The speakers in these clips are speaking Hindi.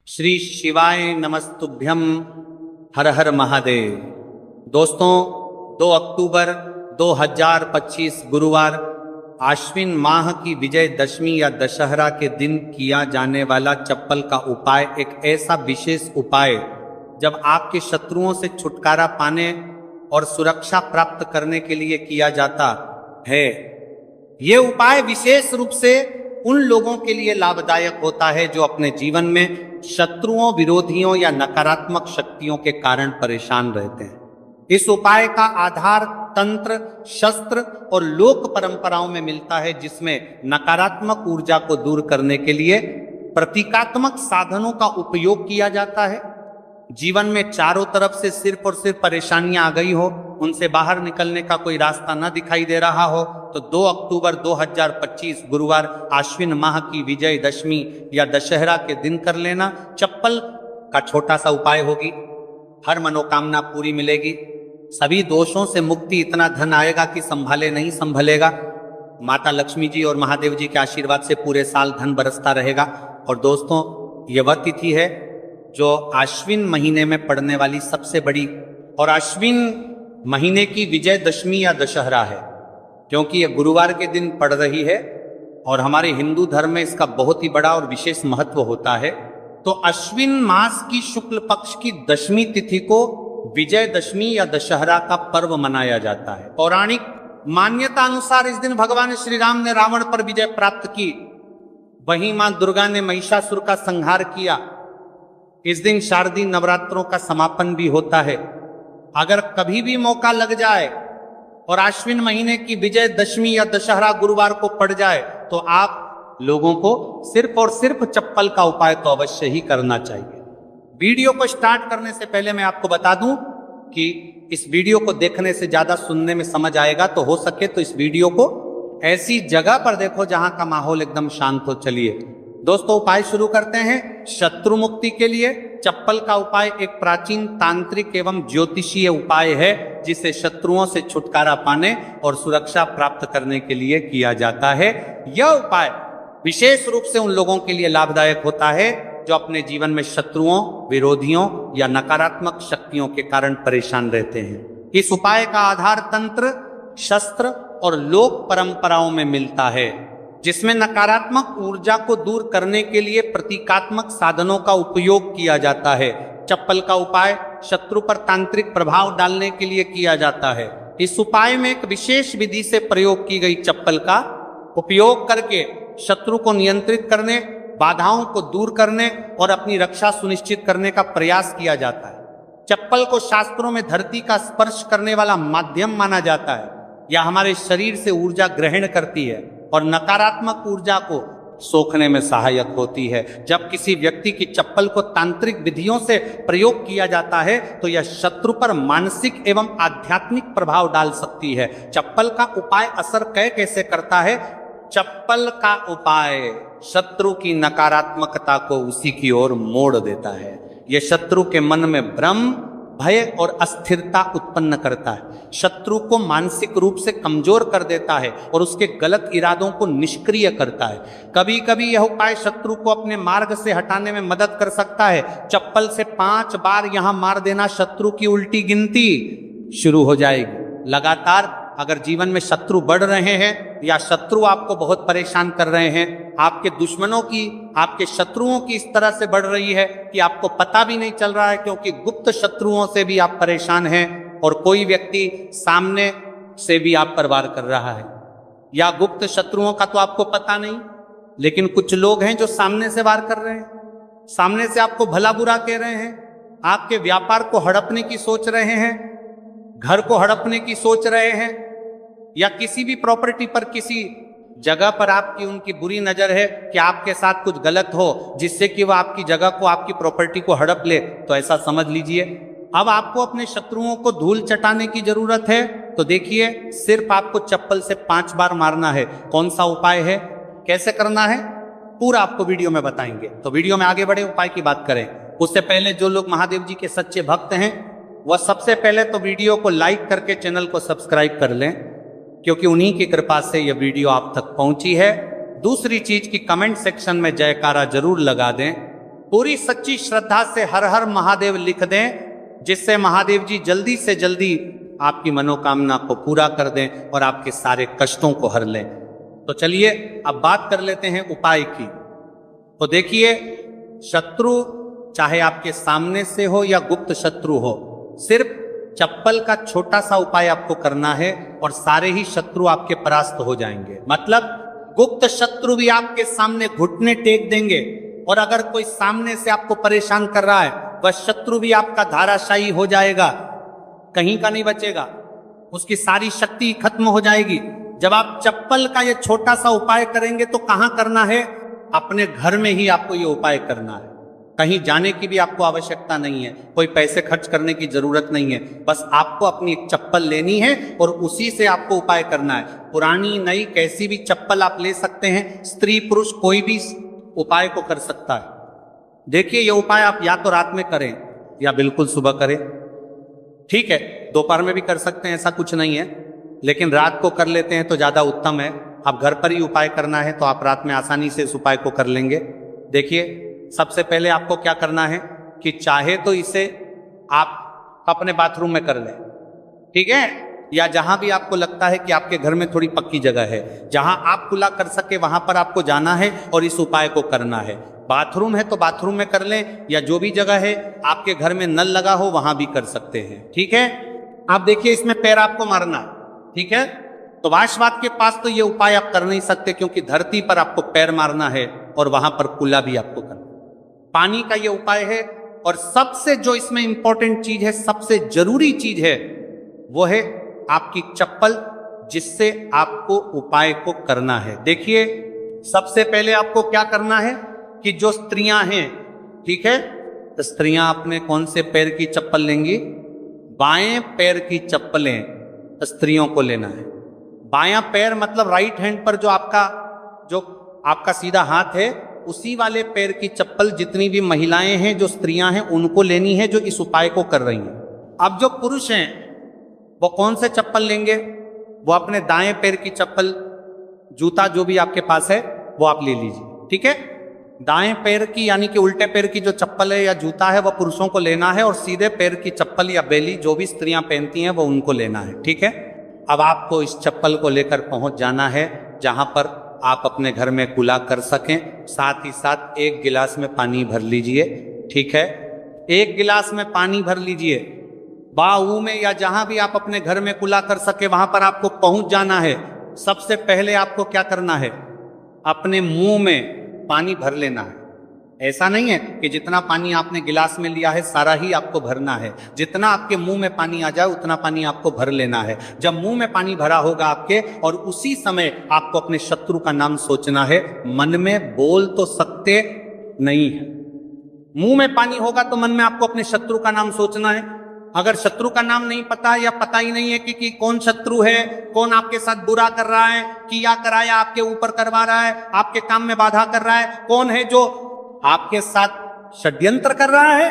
श्री शिवाय नमस्तुभ्यम। हर हर महादेव। दोस्तों, 2 अक्टूबर 2025 गुरुवार आश्विन माह की विजय दशमी या दशहरा के दिन किया जाने वाला चप्पल का उपाय एक ऐसा विशेष उपाय जब आपके शत्रुओं से छुटकारा पाने और सुरक्षा प्राप्त करने के लिए किया जाता है। ये उपाय विशेष रूप से उन लोगों के लिए लाभदायक होता है जो अपने जीवन में शत्रुओं, विरोधियों या नकारात्मक शक्तियों के कारण परेशान रहते हैं। इस उपाय का आधार तंत्र, शस्त्र और लोक परंपराओं में मिलता है, जिसमें नकारात्मक ऊर्जा को दूर करने के लिए प्रतीकात्मक साधनों का उपयोग किया जाता है। जीवन में चारों तरफ से सिर्फ और सिर्फ परेशानियां आ गई हो, उनसे बाहर निकलने का कोई रास्ता न दिखाई दे रहा हो, तो 2 अक्टूबर 2025 गुरुवार आश्विन माह की विजय दशमी या दशहरा के दिन कर लेना चप्पल का छोटा सा उपाय होगी। हर मनोकामना पूरी मिलेगी, सभी दोषों से मुक्ति, इतना धन आएगा कि संभाले नहीं संभलेगा। माता लक्ष्मी जी और महादेव जी के आशीर्वाद से पूरे साल धन बरसता रहेगा। और दोस्तों, ये वह तिथि है जो आश्विन महीने में पड़ने वाली सबसे बड़ी और आश्विन महीने की विजय दशमी या दशहरा है, क्योंकि यह गुरुवार के दिन पड़ रही है और हमारे हिंदू धर्म में इसका बहुत ही बड़ा और विशेष महत्व होता है। तो अश्विन मास की शुक्ल पक्ष की दशमी तिथि को विजय दशमी या दशहरा का पर्व मनाया जाता है। पौराणिक मान्यता अनुसार इस दिन भगवान श्री राम ने रावण पर विजय प्राप्त की, वहीं मां दुर्गा ने महिषासुर का संहार किया। इस दिन शारदीय नवरात्रों का समापन भी होता है। अगर कभी भी मौका लग जाए और आश्विन महीने की विजय दशमी या दशहरा गुरुवार को पड़ जाए, तो आप लोगों को सिर्फ और सिर्फ चप्पल का उपाय तो अवश्य ही करना चाहिए। वीडियो को स्टार्ट करने से पहले मैं आपको बता दूं कि इस वीडियो को देखने से ज्यादा सुनने में समझ आएगा, तो हो सके तो इस वीडियो को ऐसी जगह पर देखो जहां का माहौल एकदम शांत हो। चलिए दोस्तों, उपाय शुरू करते हैं। शत्रु मुक्ति के लिए चप्पल का उपाय एक प्राचीन तांत्रिक एवं ज्योतिषीय उपाय है, जिसे शत्रुओं से छुटकारा पाने और सुरक्षा प्राप्त करने के लिए किया जाता है। यह उपाय विशेष रूप से उन लोगों के लिए लाभदायक होता है जो अपने जीवन में शत्रुओं, विरोधियों या नकारात्मक शक्तियों के कारण परेशान रहते हैं। इस उपाय का आधार तंत्र, शस्त्र और लोक परंपराओं में मिलता है, जिसमें नकारात्मक ऊर्जा को दूर करने के लिए प्रतीकात्मक साधनों का उपयोग किया जाता है। चप्पल का उपाय शत्रु पर तांत्रिक प्रभाव डालने के लिए किया जाता है। इस उपाय में एक विशेष विधि से प्रयोग की गई चप्पल का उपयोग करके शत्रु को नियंत्रित करने, बाधाओं को दूर करने और अपनी रक्षा सुनिश्चित करने का प्रयास किया जाता है। चप्पल को शास्त्रों में धरती का स्पर्श करने वाला माध्यम माना जाता है। यह हमारे शरीर से ऊर्जा ग्रहण करती है और नकारात्मक ऊर्जा को सोखने में सहायक होती है। जब किसी व्यक्ति की चप्पल को तांत्रिक विधियों से प्रयोग किया जाता है, तो यह शत्रु पर मानसिक एवं आध्यात्मिक प्रभाव डाल सकती है। चप्पल का उपाय असर कैसे करता है? चप्पल का उपाय शत्रु की नकारात्मकता को उसी की ओर मोड़ देता है। यह शत्रु के मन में भ्रम, भय और अस्थिरता उत्पन्न करता है, शत्रु को मानसिक रूप से कमजोर कर देता है और उसके गलत इरादों को निष्क्रिय करता है। कभी कभी यह उपाय शत्रु को अपने मार्ग से हटाने में मदद कर सकता है। चप्पल से 5 बार यहां मार देना, शत्रु की उल्टी गिनती शुरू हो जाएगी। लगातार अगर जीवन में शत्रु बढ़ रहे हैं या शत्रु आपको बहुत परेशान कर रहे हैं, आपके दुश्मनों की, आपके शत्रुओं की इस तरह से बढ़ रही है कि आपको पता भी नहीं चल रहा है, क्योंकि गुप्त शत्रुओं से भी आप परेशान हैं और कोई व्यक्ति सामने से भी आप पर वार कर रहा है, या गुप्त शत्रुओं का तो आपको पता नहीं, लेकिन कुछ लोग हैं जो सामने से वार कर रहे हैं, सामने से आपको भला बुरा कह रहे हैं, आपके व्यापार को हड़पने की सोच रहे हैं, घर को हड़पने की सोच रहे हैं, या किसी भी प्रॉपर्टी पर, किसी जगह पर आपकी उनकी बुरी नजर है कि आपके साथ कुछ गलत हो, जिससे कि वह आपकी जगह को, आपकी प्रॉपर्टी को हड़प ले। तो ऐसा समझ लीजिए अब आपको अपने शत्रुओं को धूल चटाने की जरूरत है। तो देखिए, सिर्फ आपको चप्पल से 5 बार मारना है। कौन सा उपाय है, कैसे करना है, पूरा आपको वीडियो में बताएंगे। तो वीडियो में आगे बढ़े, उपाय की बात करें उससे पहले जो लोग महादेव जी के सच्चे भक्त हैं, वह सबसे पहले तो वीडियो को लाइक करके चैनल को सब्सक्राइब कर लें, क्योंकि उन्हीं की कृपा से यह वीडियो आप तक पहुंची है। दूसरी चीज की कमेंट सेक्शन में जयकारा जरूर लगा दें। पूरी सच्ची श्रद्धा से हर हर महादेव लिख दें, जिससे महादेव जी जल्दी से जल्दी आपकी मनोकामना को पूरा कर दें और आपके सारे कष्टों को हर लें। तो चलिए अब बात कर लेते हैं उपाय की। तो देखिए, शत्रु चाहे आपके सामने से हो या गुप्त शत्रु हो, सिर्फ चप्पल का छोटा सा उपाय आपको करना है और सारे ही शत्रु आपके परास्त हो जाएंगे। मतलब गुप्त शत्रु भी आपके सामने घुटने टेक देंगे, और अगर कोई सामने से आपको परेशान कर रहा है, वह शत्रु भी आपका धाराशायी हो जाएगा, कहीं का नहीं बचेगा, उसकी सारी शक्ति खत्म हो जाएगी। जब आप चप्पल का ये छोटा सा उपाय करेंगे तो कहां करना है? अपने घर में ही आपको ये उपाय करना है। कहीं जाने की भी आपको आवश्यकता नहीं है, कोई पैसे खर्च करने की जरूरत नहीं है। बस आपको अपनी एक चप्पल लेनी है और उसी से आपको उपाय करना है। पुरानी नई कैसी भी चप्पल आप ले सकते हैं, स्त्री पुरुष कोई भी उपाय को कर सकता है। देखिए, ये उपाय आप या तो रात में करें या बिल्कुल सुबह करें। ठीक है, दोपहर में भी कर सकते हैं, ऐसा कुछ नहीं है, लेकिन रात को कर लेते हैं तो ज्यादा उत्तम है। आप घर पर ही उपाय करना है तो आप रात में आसानी से इस उपाय को कर लेंगे। देखिए, सबसे पहले आपको क्या करना है कि चाहे तो इसे आप अपने बाथरूम में कर लें, ठीक है, या जहां भी आपको लगता है कि आपके घर में थोड़ी पक्की जगह है, जहां आप खुला कर सके वहां पर आपको जाना है और इस उपाय को करना है। बाथरूम है तो बाथरूम में कर लें, या जो भी जगह है आपके घर में नल लगा हो वहां भी कर सकते हैं। ठीक है, आप देखिए, इसमें पैर आपको मारना, ठीक है। तो वाशवाद के पास तो ये उपाय आप कर नहीं सकते, क्योंकि धरती पर आपको पैर मारना है और वहां पर कुल्ला भी आपको करना। पानी का ये उपाय है, और सबसे जो इसमें इंपॉर्टेंट चीज है, सबसे जरूरी चीज है, वो है आपकी चप्पल, जिससे आपको उपाय को करना है। देखिए, सबसे पहले आपको क्या करना है कि जो स्त्रियां हैं, ठीक है, तो स्त्रियां अपने कौन से पैर की चप्पल लेंगी? बाएं पैर की चप्पलें स्त्रियों को लेना है। बायां पैर मतलब राइट हैंड पर जो आपका सीधा हाथ है, उसी वाले पैर की चप्पल जितनी भी महिलाएं हैं, जो स्त्रियां हैं, उनको लेनी है, जो इस उपाय को कर रही हैं। अब जो पुरुष हैं वो कौन से चप्पल लेंगे? वो अपने दाएं पैर की चप्पल, जूता जो भी आपके पास है वो आप ले लीजिए, ठीक है। दाएं पैर की यानी कि उल्टे पैर की जो चप्पल है या जूता है, वह पुरुषों को लेना है, और सीधे पैर की चप्पल या बेली जो भी स्त्रियां पहनती हैं वो उनको लेना है, ठीक है। अब आपको इस चप्पल को लेकर पहुंच जाना है जहां पर आप अपने घर में कुल्ला कर सकें। साथ ही साथ एक गिलास में पानी भर लीजिए, ठीक है। एक गिलास में पानी भर लीजिए, बाहू में या जहां भी आप अपने घर में कुल्ला कर सके वहां पर आपको पहुंच जाना है। सबसे पहले आपको क्या करना है? अपने मुंह में पानी भर लेना है। ऐसा नहीं है कि जितना पानी आपने गिलास में लिया है सारा ही आपको भरना है। जितना आपके मुंह में पानी आ जाए उतना पानी आपको भर लेना है। जब मुंह में पानी भरा होगा आपके, और उसी समय आपको अपने शत्रु का नाम सोचना है। मन में बोल तो सकते नहीं है, मुंह में पानी होगा तो मन में आपको अपने शत्रु का नाम सोचना है। अगर शत्रु का नाम नहीं पता या पता ही नहीं है कि कौन शत्रु है, कौन आपके साथ बुरा कर रहा है, किया कराया आपके ऊपर करवा रहा है, आपके काम में बाधा कर रहा है, कौन है जो आपके साथ षड्यंत्र कर रहा है,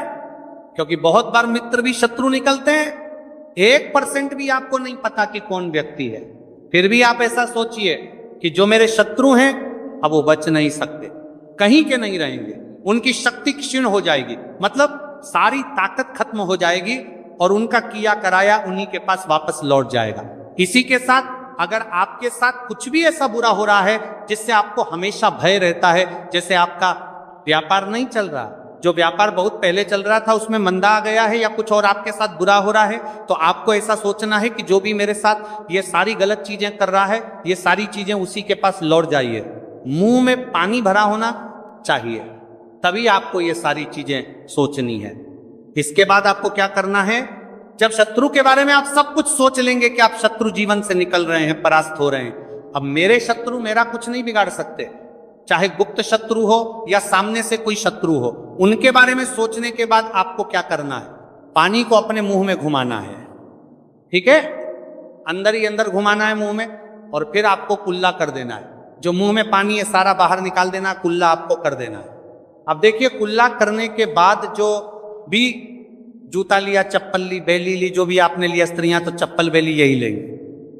क्योंकि बहुत बार मित्र भी शत्रु निकलते हैं। 1% भी आपको नहीं पता कि कौन व्यक्ति है, फिर भी आप ऐसा सोचिए कि जो मेरे शत्रु हैं अब वो बच नहीं सकते, कहीं के नहीं रहेंगे, उनकी शक्ति क्षीण हो जाएगी, मतलब सारी ताकत खत्म हो जाएगी और उनका किया कराया उन्हीं के पास वापस लौट जाएगा। इसी के साथ अगर आपके साथ कुछ भी ऐसा बुरा हो रहा है जिससे आपको हमेशा भय रहता है, जैसे आपका व्यापार नहीं चल रहा, जो व्यापार बहुत पहले चल रहा था उसमें मंदा आ गया है, या कुछ और आपके साथ बुरा हो रहा है, तो आपको ऐसा सोचना है कि जो भी मेरे साथ ये सारी गलत चीजें कर रहा है, ये सारी चीजें उसी के पास लौट जाइए। मुंह में पानी भरा होना चाहिए, तभी आपको ये सारी चीजें सोचनी है। इसके बाद आपको क्या करना है? जब शत्रु के बारे में आप सब कुछ सोच लेंगे कि आप शत्रु जीवन से निकल रहे हैं, परास्त हो रहे हैं, अब मेरे शत्रु मेरा कुछ नहीं बिगाड़ सकते, चाहे गुप्त शत्रु हो या सामने से कोई शत्रु हो, उनके बारे में सोचने के बाद आपको क्या करना है? पानी को अपने मुंह में घुमाना है, ठीक है, अंदर ही अंदर घुमाना है मुंह में, और फिर आपको कुल्ला कर देना है। जो मुंह में पानी है सारा बाहर निकाल देना, कुल्ला आपको कर देना है। अब देखिए, कुल्ला करने के बाद जो भी जूता लिया, चप्पल ली, बेली ली, जो भी आपने लिया, स्त्रियां तो चप्पल बेली यही लेंगे,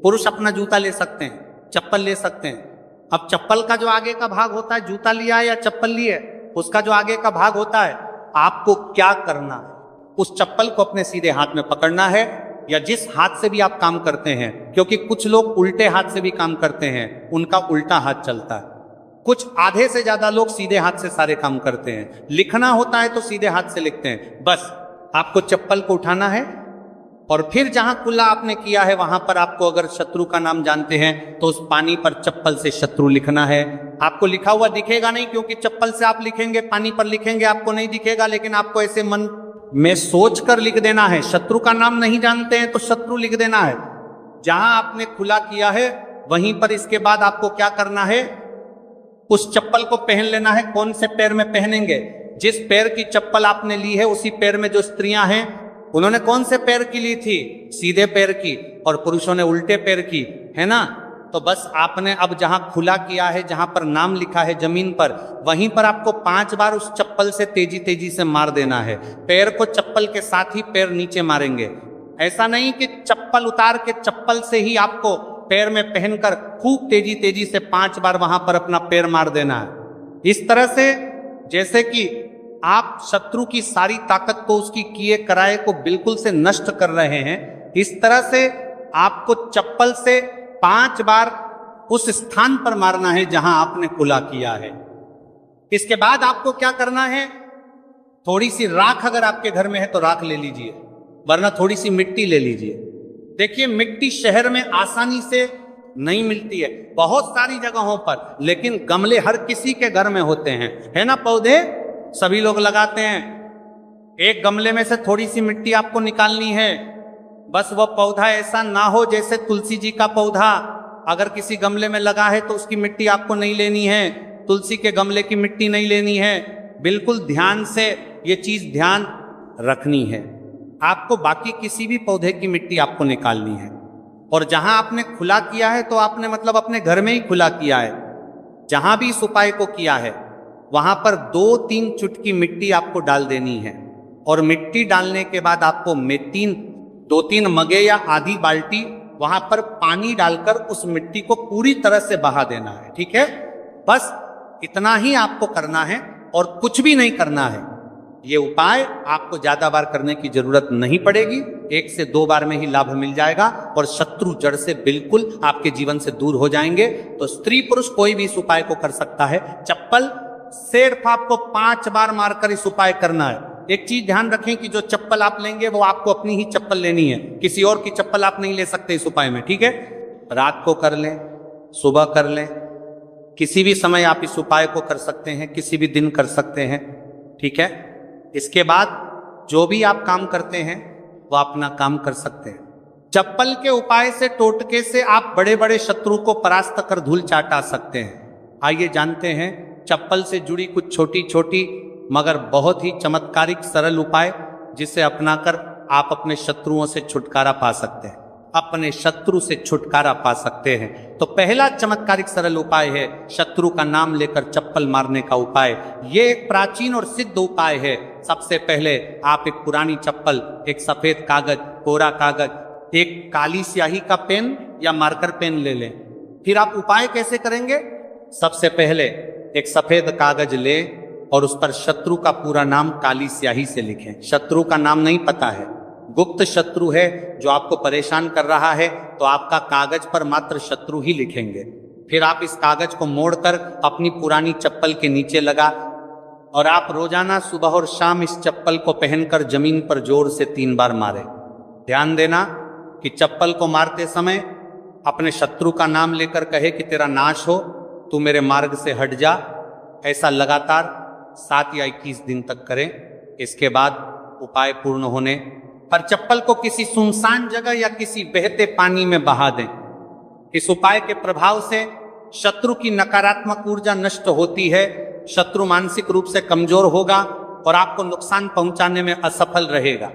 पुरुष अपना जूता ले सकते हैं, चप्पल ले सकते हैं। अब चप्पल का जो आगे का भाग होता है, जूता लिया है या चप्पल ली है, उसका जो आगे का भाग होता है, आपको क्या करना है, उस चप्पल को अपने सीधे हाथ में पकड़ना है, या जिस हाथ से भी आप काम करते हैं, क्योंकि कुछ लोग उल्टे हाथ से भी काम करते हैं, उनका उल्टा हाथ चलता है। कुछ आधे से ज्यादा लोग सीधे हाथ से सारे काम करते हैं। लिखना होता है तो सीधे हाथ से लिखते हैं। बस आपको चप्पल को उठाना है और फिर जहां कुल्ला आपने किया है वहां पर आपको, अगर शत्रु का नाम जानते हैं तो उस पानी पर चप्पल से शत्रु लिखना है। आपको लिखा हुआ दिखेगा नहीं, क्योंकि चप्पल से आप लिखेंगे, पानी पर लिखेंगे, आपको नहीं दिखेगा, लेकिन आपको ऐसे मन में सोच कर लिख देना है। शत्रु का नाम नहीं जानते हैं तो शत्रु लिख देना है। जहां आपने खुला किया है वहीं पर इसके बाद आपको क्या करना है, उस चप्पल को पहन लेना है। कौन से पैर में पहनेंगे? जिस पैर की चप्पल आपने ली है उसी पैर में। जो स्त्रियां हैं उन्होंने कौन से पैर की ली थी? सीधे पैर की, और पुरुषों ने उल्टे पैर की, है ना। तो बस आपने अब जहां खुला किया है, जहां पर नाम लिखा है जमीन पर, वहीं पर आपको 5 बार उस चप्पल से तेजी तेजी से मार देना है। पैर को चप्पल के साथ ही पैर नीचे मारेंगे। ऐसा नहीं कि चप्पल उतार के चप्पल से ही आपको पैर में पहनकर खूब तेजी तेजी से 5 बार वहां पर अपना पैर मार देना है। इस तरह से जैसे कि आप शत्रु की सारी ताकत को, उसकी किए कराए को बिल्कुल से नष्ट कर रहे हैं, इस तरह से आपको चप्पल से 5 बार उस स्थान पर मारना है जहां आपने खुला किया है। इसके बाद आपको क्या करना है, थोड़ी सी राख अगर आपके घर में है तो राख ले लीजिए, वरना थोड़ी सी मिट्टी ले लीजिए। देखिए, मिट्टी शहर में आसानी से नहीं मिलती है, बहुत सारी जगहों पर, लेकिन गमले हर किसी के घर में होते हैं, है ना। पौधे सभी लोग लगाते हैं। एक गमले में से थोड़ी सी मिट्टी आपको निकालनी है। बस वह पौधा ऐसा ना हो जैसे तुलसी जी का पौधा, अगर किसी गमले में लगा है तो उसकी मिट्टी आपको नहीं लेनी है, तुलसी के गमले की मिट्टी नहीं लेनी है। बिल्कुल ध्यान से ये चीज ध्यान रखनी है। आपको बाकी किसी भी पौधे की मिट्टी आपको निकालनी है। और जहां आपने खुला किया है तो आपने मतलब अपने घर में ही खुला किया है। जहां भी इस उपाय को किया है वहां पर 2-3 चुटकी मिट्टी आपको डाल देनी है। और मिट्टी डालने के बाद आपको 2-3 मगे या आधी बाल्टी वहां पर पानी डालकर उस मिट्टी को पूरी तरह से बहा देना है। ठीक है, बस इतना ही आपको करना है और कुछ भी नहीं करना है। ये उपाय आपको ज्यादा बार करने की जरूरत नहीं पड़ेगी, 1 से 2 बार में ही लाभ मिल जाएगा और शत्रु जड़ से बिल्कुल आपके जीवन से दूर हो जाएंगे। तो स्त्री पुरुष कोई भी इस उपाय को कर सकता है। चप्पल सिर्फ आपको 5 बार मारकर इस उपाय करना है। एक चीज ध्यान रखें कि जो चप्पल आप लेंगे वो आपको अपनी ही चप्पल लेनी है, किसी और की चप्पल आप नहीं ले सकते इस उपाय में। ठीक है, रात को कर लें, सुबह कर लें, किसी भी समय आप इस उपाय को कर सकते हैं, किसी भी दिन कर सकते हैं। ठीक है, इसके बाद जो भी आप काम करते हैं वो अपना काम कर सकते हैं। चप्पल के उपाय से, टोटके से आप बड़े बड़े शत्रु को परास्त कर धूल चाटा सकते हैं। आइए जानते हैं चप्पल से जुड़ी कुछ छोटी छोटी मगर बहुत ही चमत्कारिक सरल उपाय, जिसे अपनाकर आप अपने शत्रुओं से छुटकारा पा सकते हैं, अपने शत्रु से छुटकारा पा सकते हैं। तो पहला चमत्कारिक सरल उपाय है शत्रु का नाम लेकर चप्पल मारने का उपाय। ये एक प्राचीन और सिद्ध उपाय है। सबसे पहले आप एक पुरानी चप्पल, एक सफेद कागज, कोरा कागज, एक काली स्याही का पेन या मार्कर पेन ले लें। फिर आप उपाय कैसे करेंगे? सबसे पहले एक सफेद कागज लें और उस पर शत्रु का पूरा नाम काली स्याही से लिखें। शत्रु का नाम नहीं पता है, गुप्त शत्रु है जो आपको परेशान कर रहा है, तो आपका कागज पर मात्र शत्रु ही लिखेंगे। फिर आप इस कागज को मोड़कर अपनी पुरानी चप्पल के नीचे लगा और आप रोजाना सुबह और शाम इस चप्पल को पहनकर जमीन पर जोर से 3 बार मारें। ध्यान देना कि चप्पल को मारते समय अपने शत्रु का नाम लेकर कहे कि तेरा नाश हो, तू मेरे मार्ग से हट जा। ऐसा लगातार 7 या 21 दिन तक करें। इसके बाद उपाय पूर्ण होने पर चप्पल को किसी सुनसान जगह या किसी बहते पानी में बहा दें। इस उपाय के प्रभाव से शत्रु की नकारात्मक ऊर्जा नष्ट होती है, शत्रु मानसिक रूप से कमजोर होगा और आपको नुकसान पहुंचाने में असफल रहेगा।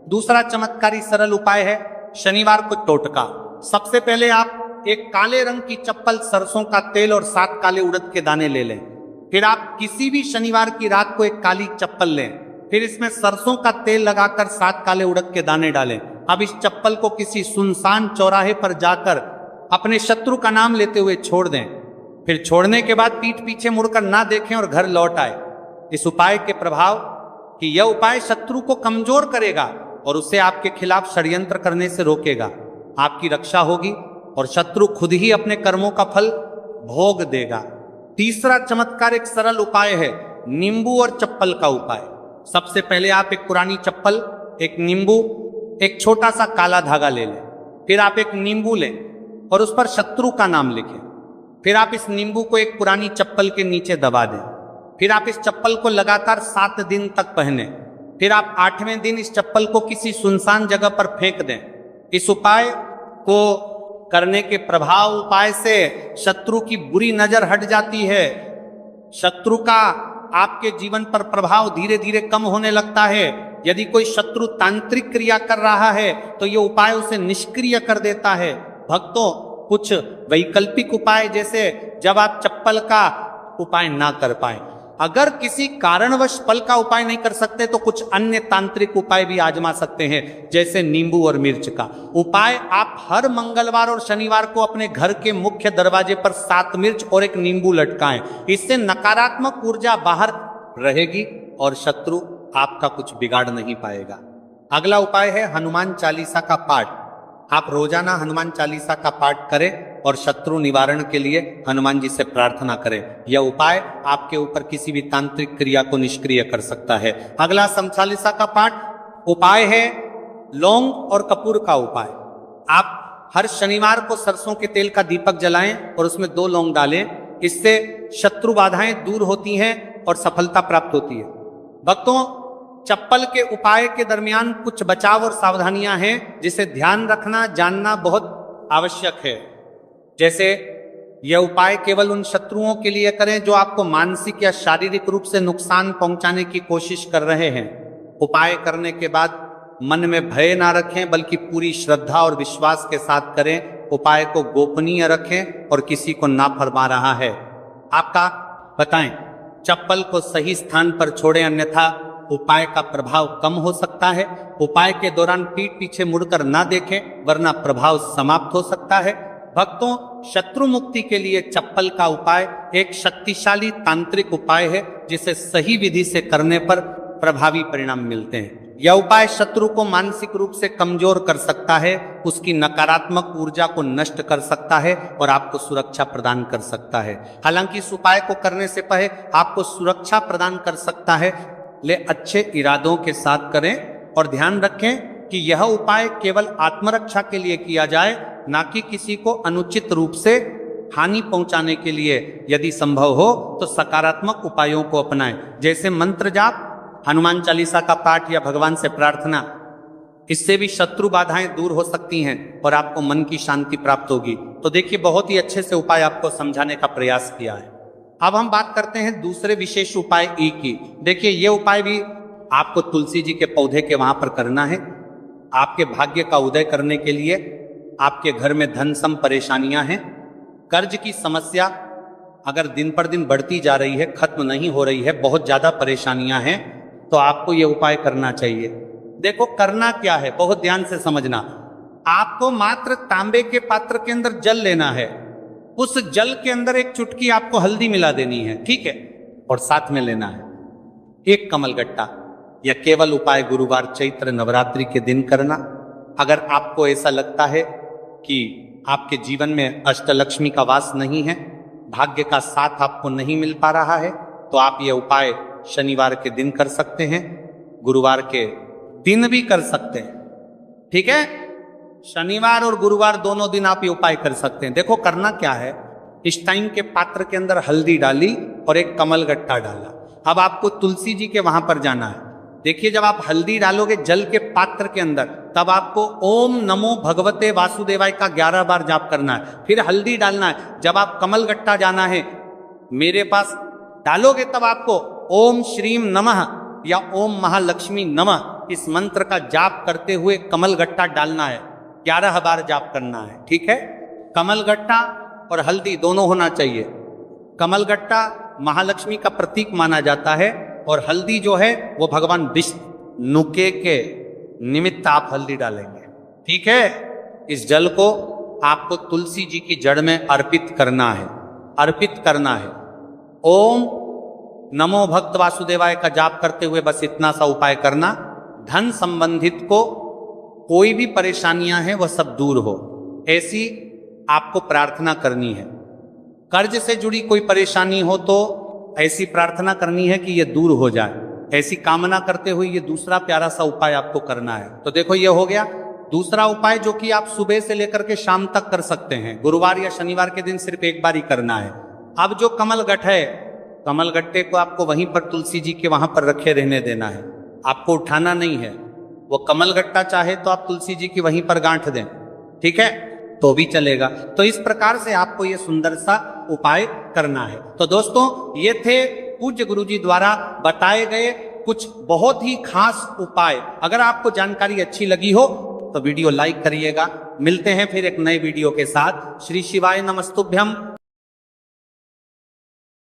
दूसरा चमत्कारी सरल उपाय है शनिवार को टोटका। सबसे पहले आप एक काले रंग की चप्पल, सरसों का तेल और 7 काले उड़द के दाने ले लें। फिर आप किसी भी शनिवार की रात को एक काली चप्पल लें, फिर इसमें सरसों का तेल लगाकर 7 काले उड़द के दाने डालें। अब इस चप्पल को किसी सुनसान चौराहे पर जाकर अपने शत्रु का नाम लेते हुए छोड़ दें। फिर छोड़ने के बाद पीठ पीछे मुड़कर ना देखें और घर लौट आए। इस उपाय के प्रभाव कि यह उपाय शत्रु को कमजोर करेगा और उसे आपके खिलाफ षड्यंत्र करने से रोकेगा। आपकी रक्षा होगी और शत्रु खुद ही अपने कर्मों का फल भोग देगा। तीसरा चमत्कार एक सरल उपाय है, नींबू और चप्पल का उपाय। सबसे पहले आप एक पुरानी चप्पल, एक नींबू, एक छोटा सा काला धागा ले लें। फिर आप एक नींबू लें और उस पर शत्रु का नाम लिखें। फिर आप इस नींबू को एक पुरानी चप्पल के नीचे दबा दें। फिर आप इस चप्पल को लगातार 7 दिन तक पहने। फिर आप 8वें दिन इस चप्पल को किसी सुनसान जगह पर फेंक दें। इस उपाय को करने के प्रभाव उपाय से शत्रु की बुरी नजर हट जाती है। शत्रु का आपके जीवन पर प्रभाव धीरे धीरे कम होने लगता है। यदि कोई शत्रु तांत्रिक क्रिया कर रहा है तो यह उपाय उसे निष्क्रिय कर देता है। भक्तों, कुछ वैकल्पिक उपाय, जैसे जब आप चप्पल का उपाय ना कर पाए, अगर किसी कारणवश फल का उपाय नहीं कर सकते तो कुछ अन्य तांत्रिक उपाय भी आजमा सकते हैं, जैसे नींबू और मिर्च का उपाय। आप हर मंगलवार और शनिवार को अपने घर के मुख्य दरवाजे पर 7 मिर्च और एक नींबू लटकाएं। इससे नकारात्मक ऊर्जा बाहर रहेगी और शत्रु आपका कुछ बिगाड़ नहीं पाएगा। अगला उपाय है हनुमान चालीसा का पाठ। आप रोजाना हनुमान चालीसा का पाठ करें और शत्रु निवारण के लिए हनुमान जी से प्रार्थना करें। यह उपाय आपके ऊपर किसी भी तांत्रिक क्रिया को निष्क्रिय कर सकता है। अगला सम चालीसा का पाठ उपाय है लौंग और कपूर का उपाय। आप हर शनिवार को सरसों के तेल का दीपक जलाएं और उसमें 2 लौंग डालें। इससे शत्रु बाधाएं दूर होती हैं और सफलता प्राप्त होती है। भक्तों, चप्पल के उपाय के दरमियान कुछ बचाव और सावधानियां हैं जिसे ध्यान रखना, जानना बहुत आवश्यक है। जैसे यह उपाय केवल उन शत्रुओं के लिए करें जो आपको मानसिक या शारीरिक रूप से नुकसान पहुंचाने की कोशिश कर रहे हैं। उपाय करने के बाद मन में भय ना रखें, बल्कि पूरी श्रद्धा और विश्वास के साथ करें। उपाय को गोपनीय रखें और किसी को ना फरमा रहा है आपका बताएं। चप्पल को सही स्थान पर छोड़ें, अन्यथा उपाय का प्रभाव कम हो सकता है। उपाय के दौरान पीठ पीछे मुड़कर ना देखें, वरना प्रभाव समाप्त हो सकता है। भक्तों, शत्रु मुक्ति के लिए चप्पल का उपाय एक शक्तिशाली तांत्रिक उपाय है, जिसे सही विधि से करने पर प्रभावी परिणाम मिलते हैं। यह उपाय शत्रु को मानसिक रूप से कमजोर कर सकता है, उसकी नकारात्मक ऊर्जा को नष्ट कर सकता है और आपको सुरक्षा प्रदान कर सकता है। हालांकि इस उपाय को करने से पहले आपको सुरक्षा प्रदान कर सकता है, ले अच्छे इरादों के साथ करें और ध्यान रखें कि यह उपाय केवल आत्मरक्षा के लिए किया जाए, ना कि किसी को अनुचित रूप से हानि पहुंचाने के लिए। यदि संभव हो तो सकारात्मक उपायों को अपनाएं, जैसे मंत्र जाप, हनुमान चालीसा का पाठ या भगवान से प्रार्थना। इससे भी शत्रु बाधाएं दूर हो सकती हैं और आपको मन की शांति प्राप्त होगी। तो देखिए, बहुत ही अच्छे से उपाय आपको समझाने का प्रयास किया है। अब हम बात करते हैं दूसरे विशेष उपाय ई की। देखिए, ये उपाय भी आपको तुलसी जी के पौधे के वहां पर करना है। आपके भाग्य का उदय करने के लिए आपके घर में धन सम परेशानियां हैं, कर्ज की समस्या अगर दिन पर दिन बढ़ती जा रही है, खत्म नहीं हो रही है, बहुत ज्यादा परेशानियां हैं, तो आपको ये उपाय करना चाहिए। देखो, करना क्या है, बहुत ध्यान से समझना। आपको मात्र तांबे के पात्र के अंदर जल लेना है। उस जल के अंदर एक चुटकी आपको हल्दी मिला देनी है, ठीक है, और साथ में लेना है एक कमलगट्टा। यह केवल उपाय गुरुवार चैत्र नवरात्रि के दिन करना। अगर आपको ऐसा लगता है कि आपके जीवन में अष्टलक्ष्मी का वास नहीं है, भाग्य का साथ आपको नहीं मिल पा रहा है, तो आप यह उपाय शनिवार के दिन कर सकते हैं, गुरुवार के दिन भी कर सकते हैं, ठीक है। शनिवार और गुरुवार दोनों दिन आप ये उपाय कर सकते हैं। देखो, करना क्या है, इस टाइम के पात्र के अंदर हल्दी डाली और एक कमलगट्टा डाला। अब आपको तुलसी जी के वहां पर जाना है। देखिए, जब आप हल्दी डालोगे जल के पात्र के अंदर, तब आपको ओम नमो भगवते वासुदेवाय का 11 बार जाप करना है, फिर हल्दी डालना है। जब आप कमलगट्टा जाना है मेरे पास डालोगे, तब आपको ओम श्रीम नमः या ओम महालक्ष्मी नमः इस मंत्र का जाप करते हुए कमलगट्टा डालना है, 11 बार जाप करना है, ठीक है। कमलगट्टा और हल्दी दोनों होना चाहिए। कमलगट्टा महालक्ष्मी का प्रतीक माना जाता है और हल्दी जो है वो भगवान विष्णु के निमित्त आप हल्दी डालेंगे, ठीक है। इस जल को आपको तुलसी जी की जड़ में अर्पित करना है, अर्पित करना है। ओम नमो भक्त वासुदेवाय का जाप करते हुए बस इतना सा उपाय करना, धन संबंधित को कोई भी परेशानियां हैं वह सब दूर हो, ऐसी आपको प्रार्थना करनी है। कर्ज से जुड़ी कोई परेशानी हो तो ऐसी प्रार्थना करनी है कि यह दूर हो जाए, ऐसी कामना करते हुए ये दूसरा प्यारा सा उपाय आपको करना है। तो देखो ये हो गया दूसरा उपाय, जो कि आप सुबह से लेकर के शाम तक कर सकते हैं। गुरुवार या शनिवार के दिन सिर्फ एक बार ही करना है। अब जो कमल गठ है, कमल गट्टे को आपको वहीं पर तुलसी जी के वहां पर रखे रहने देना है, आपको उठाना नहीं है। वो कमल गट्टा चाहे तो आप तुलसी जी की वहीं पर गांठ दें, ठीक है, तो भी चलेगा। तो इस प्रकार से आपको ये सुंदर सा उपाय करना है। तो दोस्तों ये थे पूज्य गुरुजी द्वारा बताए गए कुछ बहुत ही खास उपाय। अगर आपको जानकारी अच्छी लगी हो तो वीडियो लाइक करिएगा। मिलते हैं फिर एक नए वीडियो के साथ। श्री शिवाय नमस्तुभ्यम।